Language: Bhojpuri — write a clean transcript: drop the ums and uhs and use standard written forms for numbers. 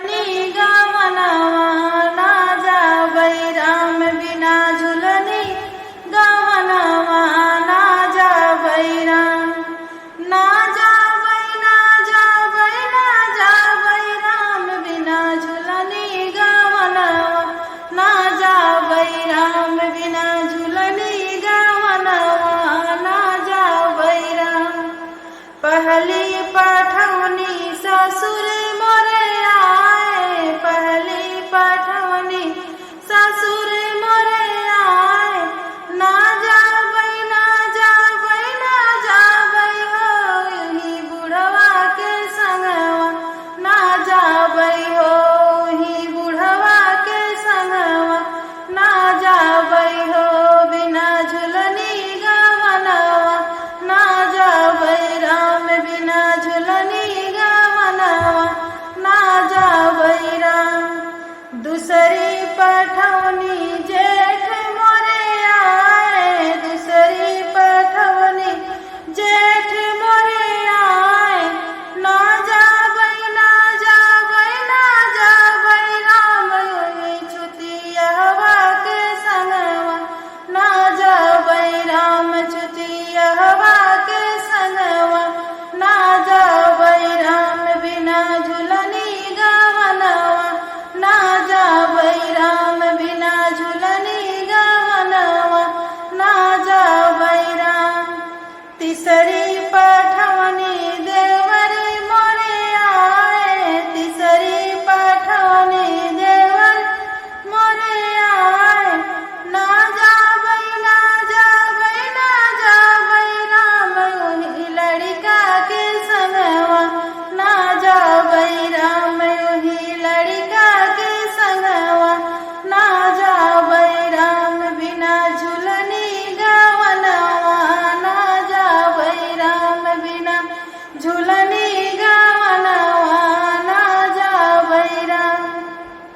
झुलनी गवनवा ना जावै राम बिना झुलनी गवनवा ना जावै राम। ना जावै ना जावै ना जावै राम बिना झुलनी गवनवा ना जावै राम बिना झुलनी गवनवा ना जावै राम। पहली पठौनी ससुर मोरे आए, पहली पठौनी ससुर मोरे आए। ना जावै ना जावै ना जावै हो ही बुढ़वा के संगवा ना जावै हो ही बुढ़वा के संगवा ना जावै हो बिना झुलनी गवनवा ना जावै राम बिना झुलनी गवनवा ना जावै राम। दूसरी